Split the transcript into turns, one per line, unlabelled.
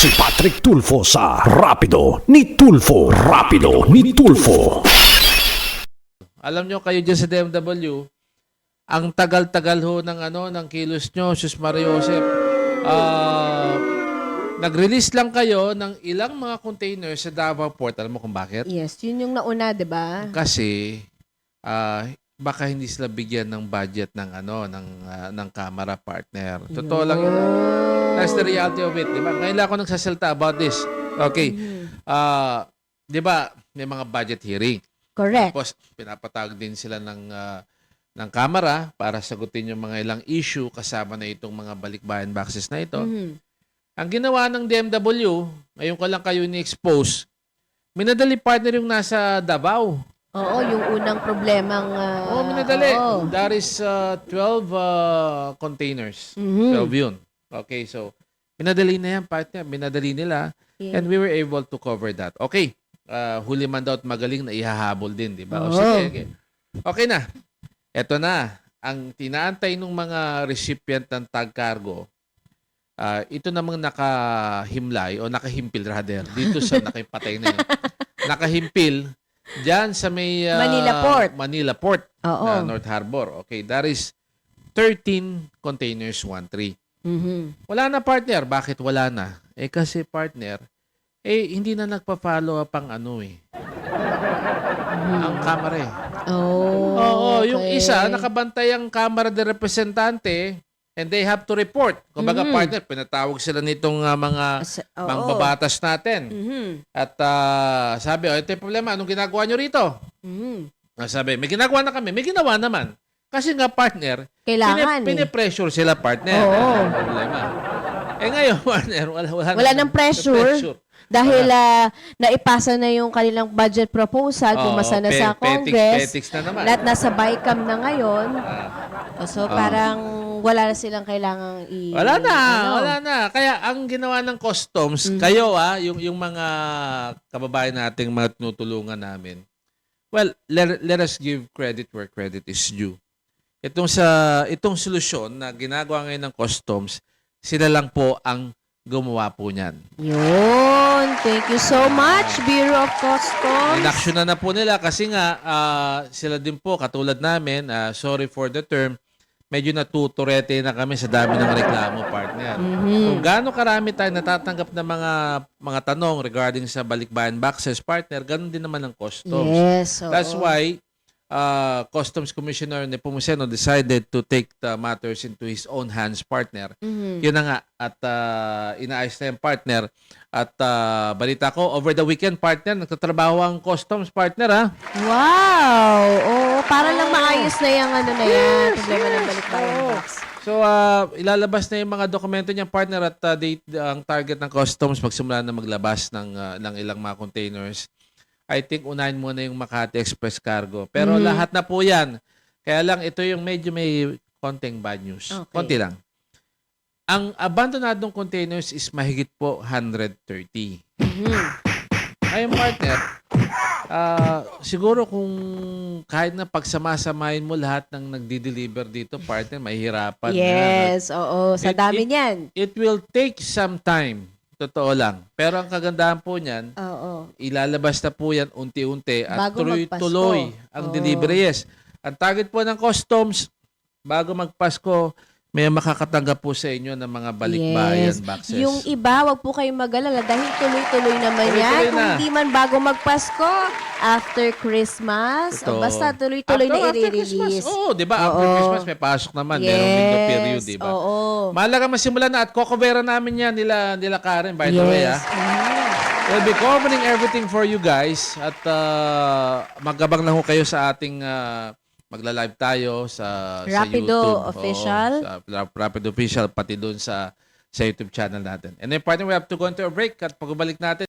si Patrick Tulfo sa Rapido ni Tulfo. Rapido ni Tulfo.
Alam nyo kayo dyan sa DMW, ang tagal-tagal ho ng kilos nyo, Sus Mario Joseph. Nag-release lang kayo ng ilang mga containers sa Davao Port. Alam mo kung bakit?
Yes, yun yung nauna, 'di ba?
Kasi baka hindi sila bigyan ng budget ng camera partner. Totoo lang yun. That's the reality of it, 'di ba? Ngayon lang ako nagsasalita about this. Okay. 'Di ba, may mga budget hearing.
Correct.
Tapos pinapatawag din sila ng camera para sagutin yung mga ilang issue kasama na itong mga balikbayan boxes na ito. Ang ginawa ng DMW, ngayon ko lang kayo ni-expose, minadali partner yung nasa Davao.
Oo, yung unang problemang...
Minadali.
oo.
That is 12 containers. 12 yun. Okay, so minadali na yan, partner. Minadali nila.
Yeah.
And we were able to cover that. Okay. Huli man daw at magaling na ihahabol din, di ba? O
Oo.
sige. Okay na. Eto na. Ang tinaantay ng mga recipient ng tag cargo, ito namang nakahimlay o nakahimpil rather dito sa nakipatay na yun. Nakahimpil diyan sa may Manila Port
Oo.
North Harbor. Okay, that is 13 containers 13. Wala na partner. Bakit wala na? Kasi partner, hindi na nagpa-follow up ang ang camera eh.
Oh,
Oo,
okay.
yung isa nakabantay ang Kamara de Representante and they have to report. Kumbaga partner, pinatawag sila nitong mga mangbabatas natin. At sabi, ito yung problema, anong ginagawa nyo rito? Sabi, may ginagawa na kami. May ginawa naman. Kasi nga partner,
Kailangan
pinipressure sila partner.
Oo.
Ano ang problema? Ngayon partner,
wala nang pressure. Dahil naipasa na yung kanilang budget proposal, pumasa na sa Congress.
Petics na naman.
At nasa BICAM na ngayon. So parang wala na silang kailangang
Wala na. Kaya ang ginawa ng customs, kayo yung mga kababayan nating mga tinutulungan namin. Well, let us give credit where credit is due. Itong solusyon na ginagawa ngayon ng customs, sila lang po ang gumawa po niyan.
Yun. Thank you so much, Bureau of Customs.
In-action na po nila kasi nga sila din po, katulad namin, sorry for the term, medyo natuturete na kami sa dami ng reklamo, partner. Kung gaano karami tayo natatanggap na mga tanong regarding sa balikbayan boxes, partner, ganun din naman ang customs.
Yes.
That's why Customs Commissioner Nepomuceno decided to take the matters into his own hands, partner. Yun na nga. At inaayos na yung partner. At balita ko, over the weekend, partner, nagtatrabaho ang customs, partner, ha?
Wow! Oo, para lang maayos na yung problema ng balikbayan box.
So, ilalabas na yung mga dokumento niya, partner, at ang target ng customs magsimula na maglabas ng ilang mga containers. I think unahin muna yung Makati Express Cargo. Pero lahat na po yan. Kaya lang, ito yung medyo may konting bad news.
Okay.
Konti lang. Ang abandonadong containers is mahigit po 130. Ngayon, partner, siguro kung kahit na pagsamasamahin mo lahat ng nagdi-deliver dito, partner, mahihirapan.
Yes, oo. Sa dami niyan.
It will take some time. Totoo lang. Pero ang kagandahan po niyan, ilalabas na po yan unti-unti at
Bago
tuloy-tuloy ang delivery. Yes. Ang target po ng customs, bago magpasko, may makakatanggap po sa inyo ng mga balikbayan boxes.
Yung iba, wag po kayong mag-alala dahil tuloy-tuloy naman yan. Kung hindi man bago magpasko, after Christmas, o basta tuloy-tuloy na i-release.
Oo, di ba? After Christmas, may pasok naman. Merong window period, di ba?
Oo.
Mahalaga masimulan na at kokobera namin yan nila Karen, by the way. We'll be covering everything for you guys at magabang lang ho kayo sa ating magla-live tayo sa
Rapido
YouTube.
Official.
Sa Rapido Official, pati doon sa YouTube channel natin. And then partner, we have to go into a break at pagbalik natin.